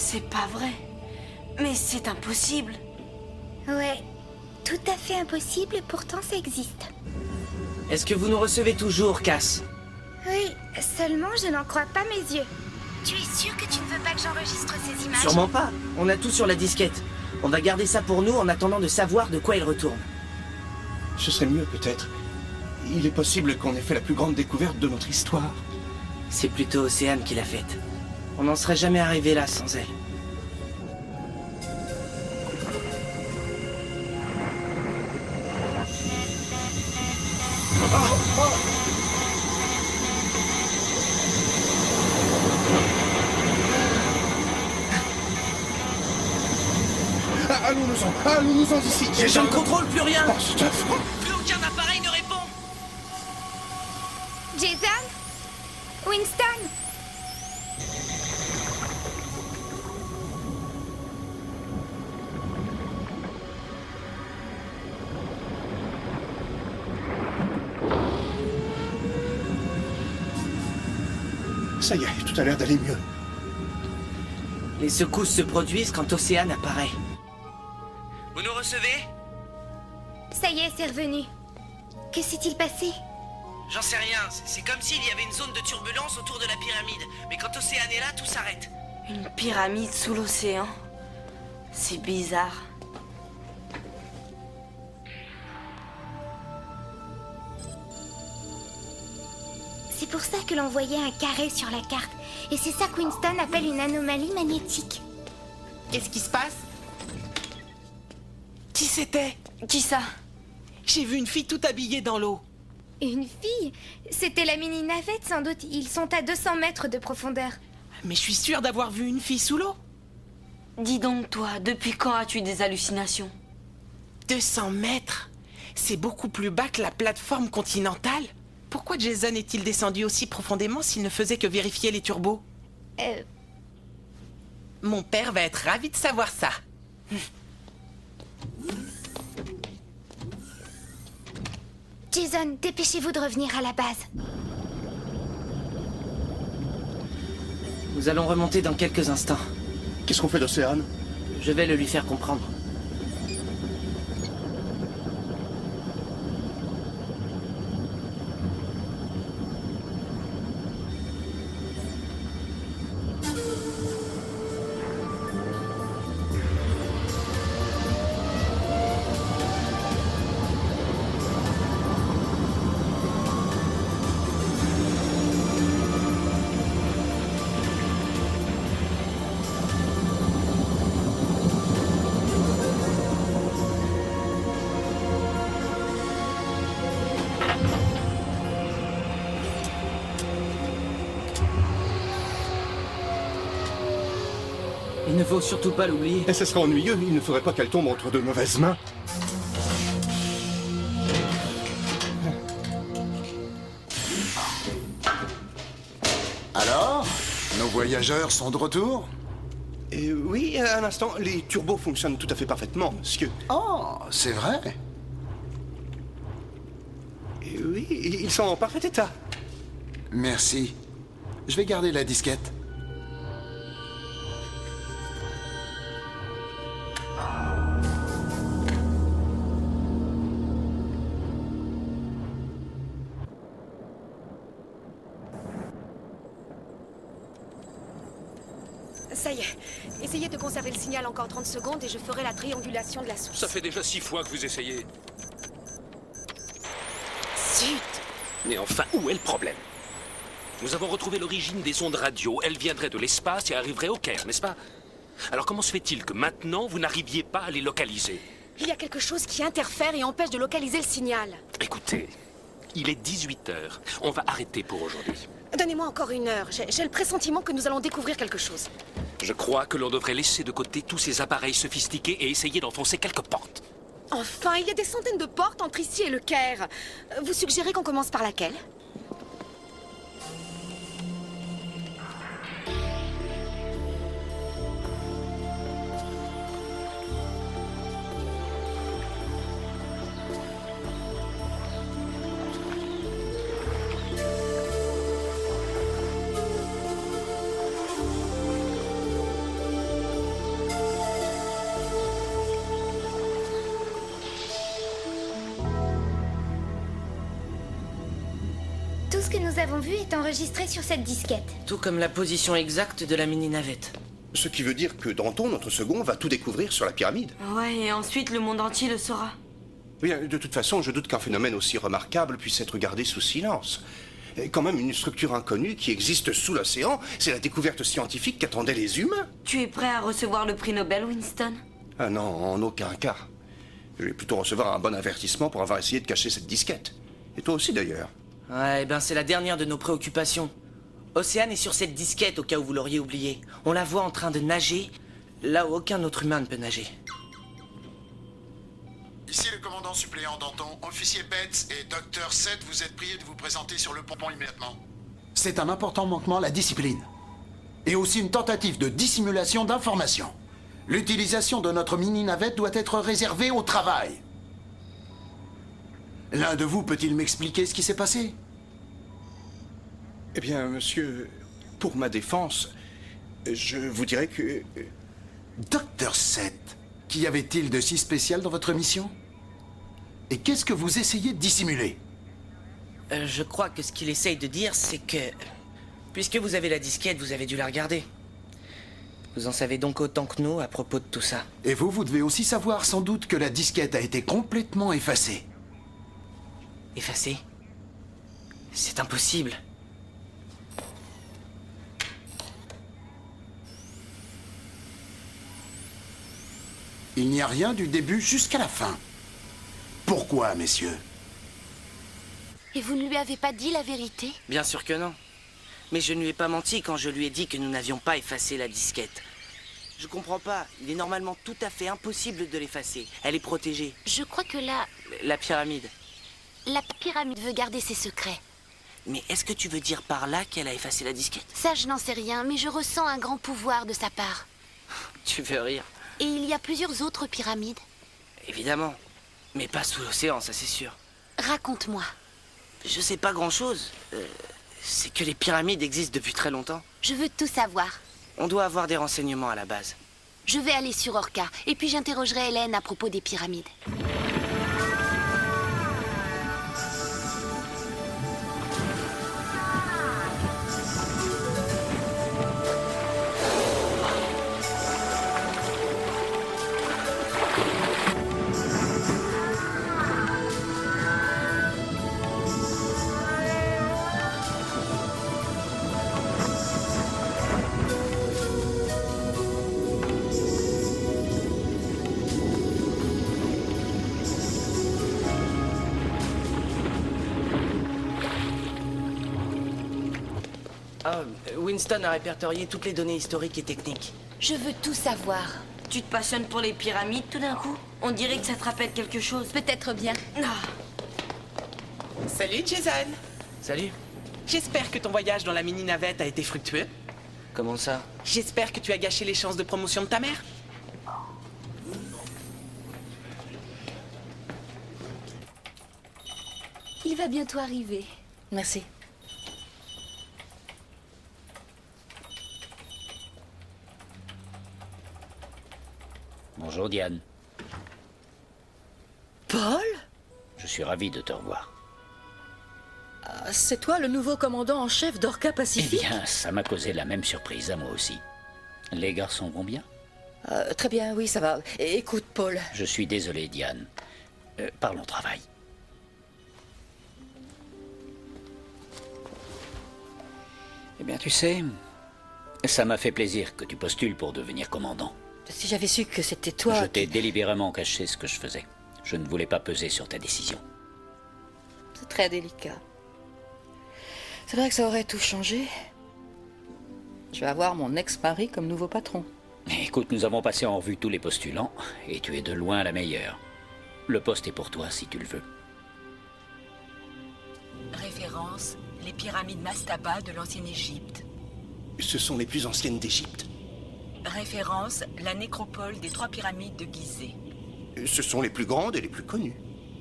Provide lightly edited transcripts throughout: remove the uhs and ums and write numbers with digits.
C'est pas vrai. Mais c'est impossible. Ouais, tout à fait impossible, pourtant ça existe. Est-ce que vous nous recevez toujours, Cass? Oui, seulement je n'en crois pas mes yeux. Tu es sûr que tu ne veux pas que j'enregistre ces images? Sûrement pas. On a tout sur la disquette. On va garder ça pour nous en attendant de savoir de quoi il retourne. Ce serait mieux, peut-être. Il est possible qu'on ait fait la plus grande découverte de notre histoire. C'est plutôt Océane qui l'a faite. On n'en serait jamais arrivé là sans elle. Allons-nous-en d'ici. Je ne contrôle plus rien. Oh, c'est affreux. Plus aucun appareil ne répond. Jason? Winston? Ça y est, tout a l'air d'aller mieux. Les secousses se produisent quand Océane apparaît. Vous nous recevez? Ça y est, c'est revenu. Que s'est-il passé? J'en sais rien. C'est comme s'il y avait une zone de turbulence autour de la pyramide. Mais quand Océane est là, tout s'arrête. Une pyramide sous l'océan. C'est bizarre. C'est pour ça que l'on voyait un carré sur la carte. Et c'est ça que Winston appelle une anomalie magnétique. Qu'est-ce qui se passe? Qui c'était? Qui ça? J'ai vu une fille tout habillée dans l'eau. Une fille? C'était la mini-navette sans doute. Ils sont à 200 mètres de profondeur. Mais je suis sûre d'avoir vu une fille sous l'eau. Dis donc, toi, depuis quand as-tu des hallucinations? 200 mètres? C'est beaucoup plus bas que la plateforme continentale. Pourquoi Jason est-il descendu aussi profondément s'il ne faisait que vérifier les turbos? Mon père va être ravi de savoir ça. Jason, dépêchez-vous de revenir à la base. Nous allons remonter dans quelques instants. Qu'est-ce qu'on fait d'Océane? Je vais le lui faire comprendre. Il ne faut surtout pas l'oublier. Et ce serait ennuyeux, il ne faudrait pas qu'elle tombe entre de mauvaises mains. Alors, nos voyageurs sont de retour? Et oui, un instant, les turbos fonctionnent tout à fait parfaitement, monsieur. Oh, c'est vrai? Et oui, ils sont en parfait état. Merci. Je vais garder la disquette. Ça y est. Essayez de conserver le signal encore 30 secondes et je ferai la triangulation de la source. Ça fait déjà 6 fois que vous essayez. Zut! Mais enfin, où est le problème? Nous avons retrouvé l'origine des ondes radio. Elles viendraient de l'espace et arriveraient au Caire, n'est-ce pas? Alors comment se fait-il que maintenant, vous n'arriviez pas à les localiser? Il y a quelque chose qui interfère et empêche de localiser le signal. Écoutez, il est 18 heures. On va arrêter pour aujourd'hui. Donnez-moi encore 1 heure. J'ai le pressentiment que nous allons découvrir quelque chose. Je crois que l'on devrait laisser de côté tous ces appareils sophistiqués et essayer d'enfoncer quelques portes. Enfin, il y a des centaines de portes entre ici et le Caire. Vous suggérez qu'on commence par laquelle? ce que nous avons vu est enregistré sur cette disquette. Tout comme la position exacte de la mini-navette. Ce qui veut dire que Danton, notre second, va tout découvrir sur la pyramide. Ouais, et ensuite le monde entier le saura. Bien, de toute façon, je doute qu'un phénomène aussi remarquable puisse être gardé sous silence. Et quand même, une structure inconnue qui existe sous l'océan, c'est la découverte scientifique qu'attendaient les humains. Tu es prêt à recevoir le prix Nobel, Winston? Ah non, en aucun cas. Je vais plutôt recevoir un bon avertissement pour avoir essayé de cacher cette disquette. Et toi aussi, d'ailleurs. Ouais, ben c'est la dernière de nos préoccupations. Océane est sur cette disquette au cas où vous l'auriez oublié. On la voit en train de nager, là où aucun autre humain ne peut nager. Ici le commandant suppléant Danton, officier Betts et Docteur 7, vous êtes priés de vous présenter sur le pont immédiatement. C'est un important manquement à la discipline. Et aussi une tentative de dissimulation d'informations. L'utilisation de notre mini-navette doit être réservée au travail. L'un de vous peut-il m'expliquer ce qui s'est passé? Eh bien, monsieur, pour ma défense, je vous dirais que... Docteur 7, qu'y avait-il de si spécial dans votre mission? Et qu'est-ce que vous essayez de dissimuler? Je crois que ce qu'il essaye de dire, c'est que... Puisque vous avez la disquette, vous avez dû la regarder. Vous en savez donc autant que nous à propos de tout ça. Et vous devez aussi savoir sans doute que la disquette a été complètement effacée. Effacée? C'est impossible. Il n'y a rien du début jusqu'à la fin. Pourquoi, messieurs? Et vous ne lui avez pas dit la vérité? Bien sûr que non. Mais je ne lui ai pas menti quand je lui ai dit que nous n'avions pas effacé la disquette. Je comprends pas. Il est normalement tout à fait impossible de l'effacer. Elle est protégée. Je crois que La pyramide. la pyramide veut garder ses secrets. Mais est-ce que tu veux dire par là qu'elle a effacé la disquette? Ça, je n'en sais rien, mais je ressens un grand pouvoir de sa part. Tu veux rire? Et il y a plusieurs autres pyramides. Évidemment. Mais pas sous l'océan, ça c'est sûr. Raconte-moi. Je sais pas grand-chose. C'est que les pyramides existent depuis très longtemps. Je veux tout savoir. On doit avoir des renseignements à la base. Je vais aller sur Orca, et puis j'interrogerai Hélène à propos des pyramides. Ah, Winston a répertorié toutes les données historiques et techniques. Je veux tout savoir. Tu te passionnes pour les pyramides tout d'un coup? On dirait que ça te rappelle quelque chose. Peut-être bien. Salut Jason. Salut. J'espère que ton voyage dans la mini-navette a été fructueux. Comment ça? J'espère que tu as gâché les chances de promotion de ta mère. Il va bientôt arriver. Merci. Bonjour Diane. Paul? Je suis ravi de te revoir. Ah, c'est toi le nouveau commandant en chef d'Orca Eh Pacifique? bien, ça m'a causé la même surprise à moi aussi. Les garçons vont bien? Très bien, oui, ça va. Écoute, Paul. Je suis désolé, Diane. Parlons travail. Eh bien, tu sais, ça m'a fait plaisir que tu postules pour devenir commandant. Si j'avais su que c'était toi... Je t'ai délibérément caché ce que je faisais. Je ne voulais pas peser sur ta décision. C'est très délicat. C'est vrai que ça aurait tout changé. Je vais avoir mon ex-mari comme nouveau patron. Écoute, nous avons passé en revue tous les postulants, et tu es de loin la meilleure. Le poste est pour toi, si tu le veux. Référence, les pyramides Mastaba de l'ancienne Égypte. Ce sont les plus anciennes d'Égypte. Référence, la nécropole des 3 pyramides de Gizeh. Ce sont les plus grandes et les plus connues.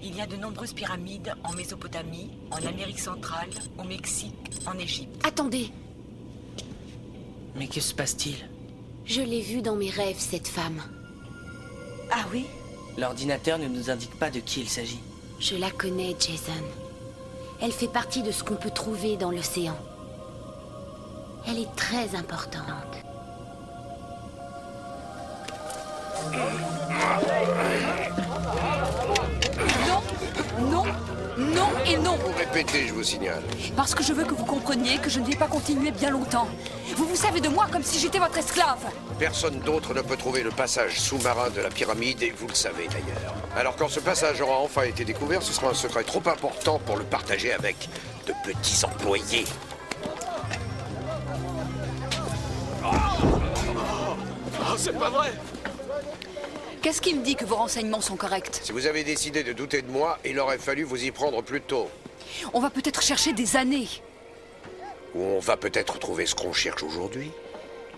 Il y a de nombreuses pyramides en Mésopotamie, en Amérique centrale, au Mexique, en Égypte. Attendez, Mais que se passe-t-il? je l'ai vue dans mes rêves, cette femme. Ah oui? L'ordinateur ne nous indique pas de qui il s'agit. Je la connais, Jason. Elle fait partie de ce qu'on peut trouver dans l'océan. Elle est très importante. Non, non et non. Vous répétez, je vous signale. Parce que je veux que vous compreniez que je ne vais pas continuer bien longtemps. Vous vous savez de moi comme si j'étais votre esclave. Personne d'autre ne peut trouver le passage sous-marin de la pyramide, et vous le savez d'ailleurs. Alors quand ce passage aura enfin été découvert, ce sera un secret trop important pour le partager avec de petits employés. Oh, c'est pas vrai! Qu'est-ce qui me dit que vos renseignements sont corrects? Si vous avez décidé de douter de moi, il aurait fallu vous y prendre plus tôt. On va peut-être chercher des années. Ou on va peut-être trouver ce qu'on cherche aujourd'hui.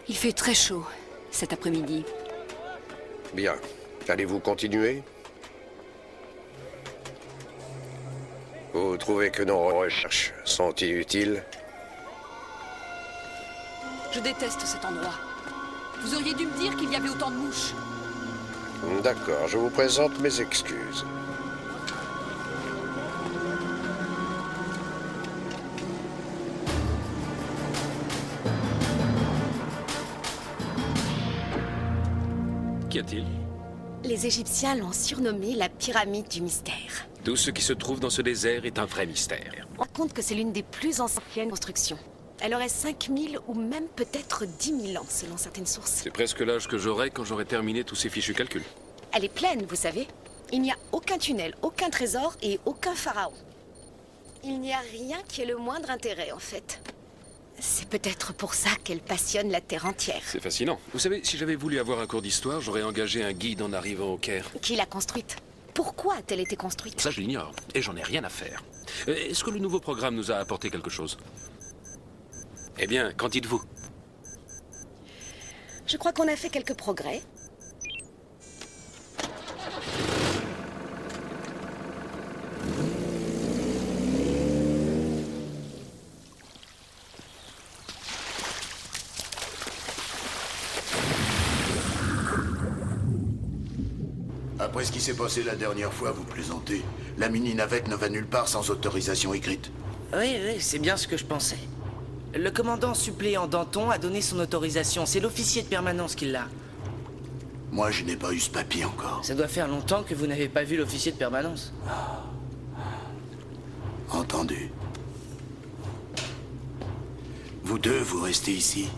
Il fait très chaud cet après-midi. Bien. Allez-vous continuer? Vous trouvez que nos recherches sont inutiles? Je déteste cet endroit. Vous auriez dû me dire qu'il y avait autant de mouches. D'accord, je vous présente mes excuses. Qu'y a-t-il? Les Égyptiens l'ont surnommée la pyramide du mystère. Tout ce qui se trouve dans ce désert est un vrai mystère. On compte que c'est l'une des plus anciennes constructions. Elle aurait 5000 ou même peut-être 10 000 ans, selon certaines sources. C'est presque l'âge que j'aurai quand j'aurai terminé tous ces fichus calculs. Elle est pleine, vous savez. Il n'y a aucun tunnel, aucun trésor et aucun pharaon. Il n'y a rien qui ait le moindre intérêt, en fait. C'est peut-être pour ça qu'elle passionne la Terre entière. C'est fascinant. Vous savez, si j'avais voulu avoir un cours d'histoire, j'aurais engagé un guide en arrivant au Caire. Qui l'a construite? Pourquoi a-t-elle été construite? Ça, je l'ignore. Et j'en ai rien à faire. Est-ce que le nouveau programme nous a apporté quelque chose? Eh bien, qu'en dites-vous? Je crois qu'on a fait quelques progrès. Après ce qui s'est passé la dernière fois, vous plaisantez. La mini-navette ne va nulle part sans autorisation écrite. Oui, c'est bien ce que je pensais. Le commandant suppléant Danton a donné son autorisation. C'est l'officier de permanence qui l'a. Moi, je n'ai pas eu ce papier encore. Ça doit faire longtemps que vous n'avez pas vu l'officier de permanence. Entendu. Vous deux, vous restez ici.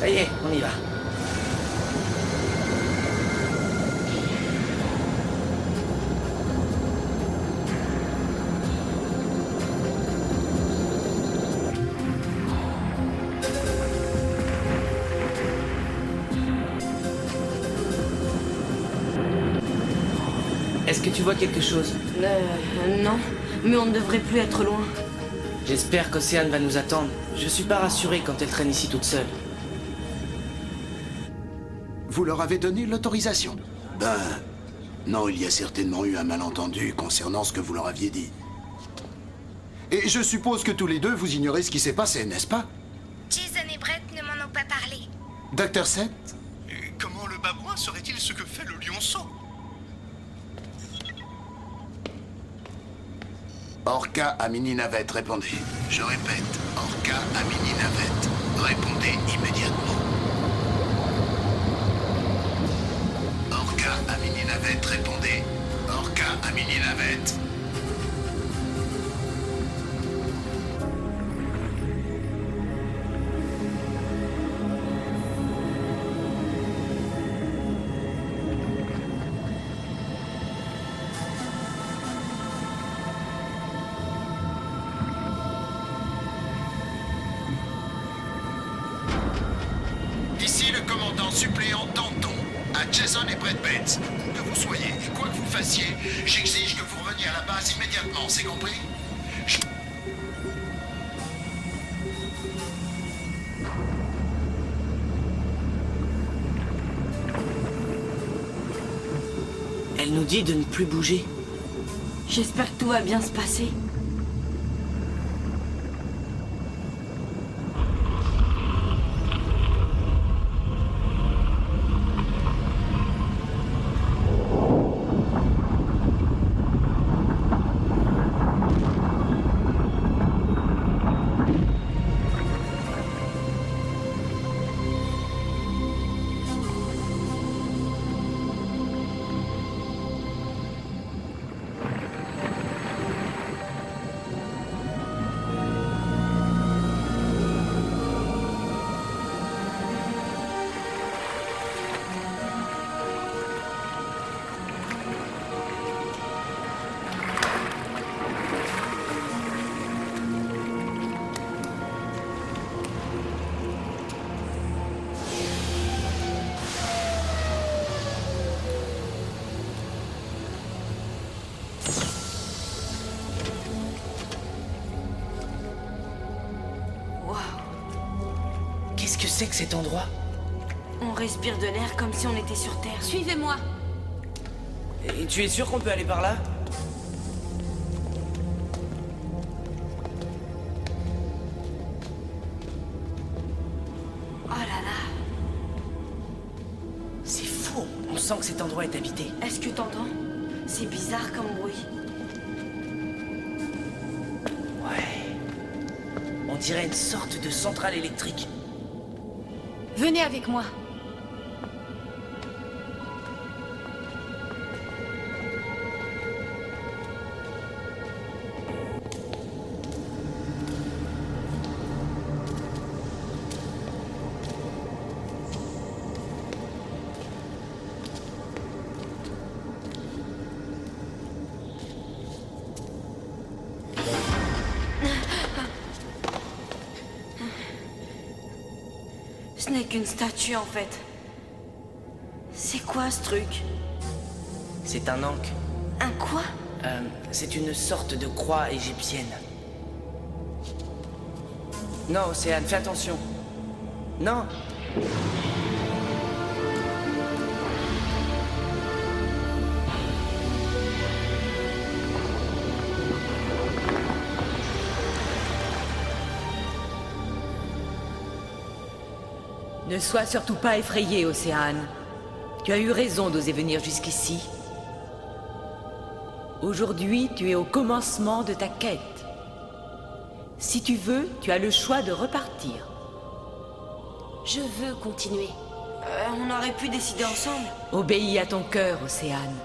Ça y est, on y va. Est-ce que tu vois quelque chose? Non, mais on ne devrait plus être loin. J'espère qu'Océane va nous attendre. Je suis pas rassuré quand elle traîne ici toute seule. Vous leur avez donné l'autorisation? Ben... non, il y a certainement eu un malentendu concernant ce que vous leur aviez dit. Et je suppose que tous les deux, vous ignorez ce qui s'est passé, n'est-ce pas? Jason et Brett ne m'en ont pas parlé. Dr. Seth? Comment le babouin serait-il ce que fait le lionceau? Orca à mini-navette, répondez. Je répète, Orca à mini-navette. Répondez immédiatement. Orca à mini-navette, répondez. Orca à mini-navette. Ici le commandant suppléant Danton, à Jason et Brett Bates. Où que vous soyez et quoi que vous fassiez, j'exige que vous reveniez à la base immédiatement, c'est compris? Elle nous dit de ne plus bouger. J'espère que tout va bien se passer. Qu'est-ce que c'est que cet endroit? On respire de l'air comme si on était sur Terre. Suivez-moi. Et tu es sûr qu'on peut aller par là? Oh là là. C'est fou. On sent que cet endroit est habité. Est-ce que t'entends? C'est bizarre comme bruit. Ouais. On dirait une sorte de centrale électrique. Venez avec moi. Ce n'est qu'une statue en fait. C'est quoi ce truc? C'est un ankh. Un quoi? C'est une sorte de croix égyptienne. Non, Océane, fais attention. Non. Ne sois surtout pas effrayée, Océane. Tu as eu raison d'oser venir jusqu'ici. Aujourd'hui, tu es au commencement de ta quête. Si tu veux, tu as le choix de repartir. Je veux continuer. On aurait pu décider ensemble. Obéis à ton cœur, Océane.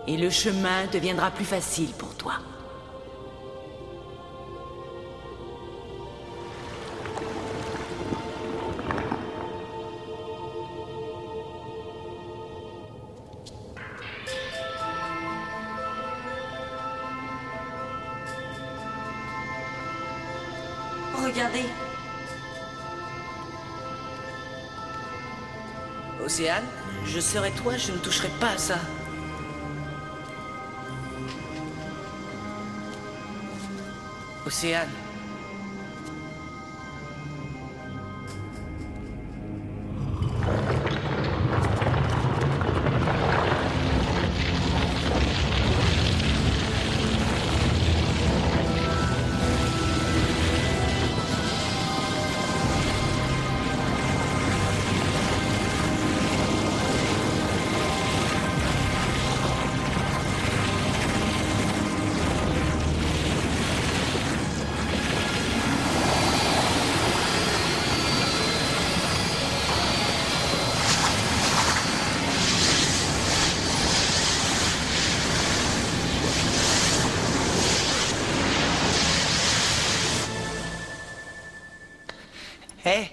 Et le chemin deviendra plus facile pour toi. Regardez. Océane, je serais toi, je ne toucherais pas à ça. Océane. Hé,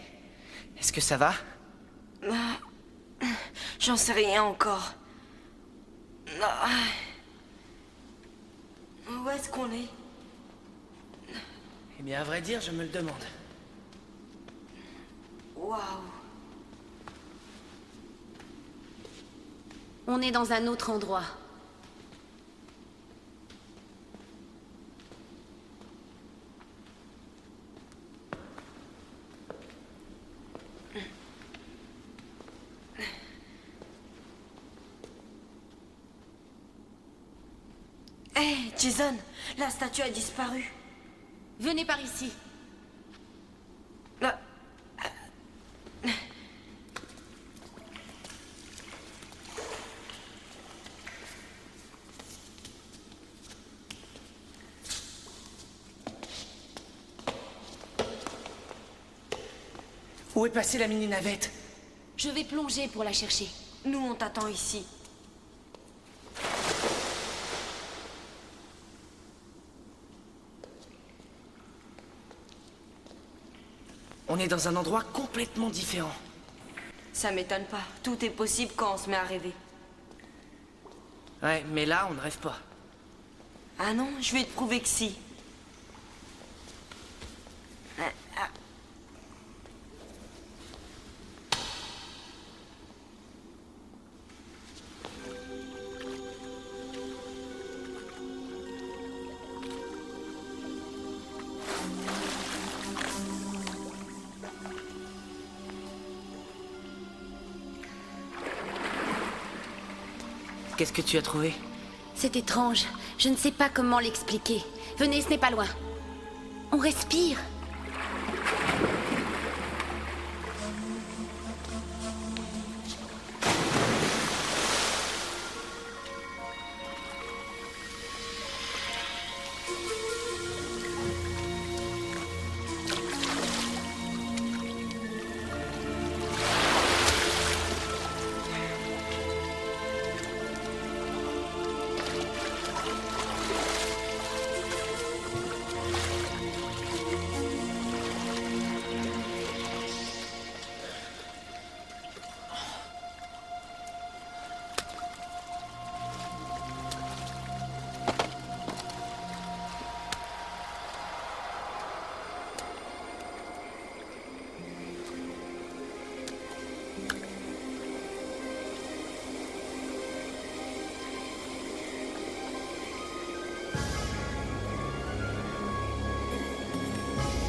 est-ce que ça va? J'en sais rien encore. Où est-ce qu'on est? Eh bien, à vrai dire, je me le demande. Waouh. On est dans un autre endroit. Hé, Jason, la statue a disparu. Venez par ici. Là. Où est passée la mini-navette? Je vais plonger pour la chercher. Nous, on t'attend ici. On est dans un endroit complètement différent. Ça m'étonne pas. Tout est possible quand on se met à rêver. Ouais, mais là, on ne rêve pas. Ah non, je vais te prouver que si. Qu'est-ce que tu as trouvé? C'est étrange. Je ne sais pas comment l'expliquer. Venez, ce n'est pas loin. On respire.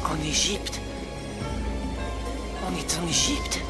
En Égypte? On est en Égypte?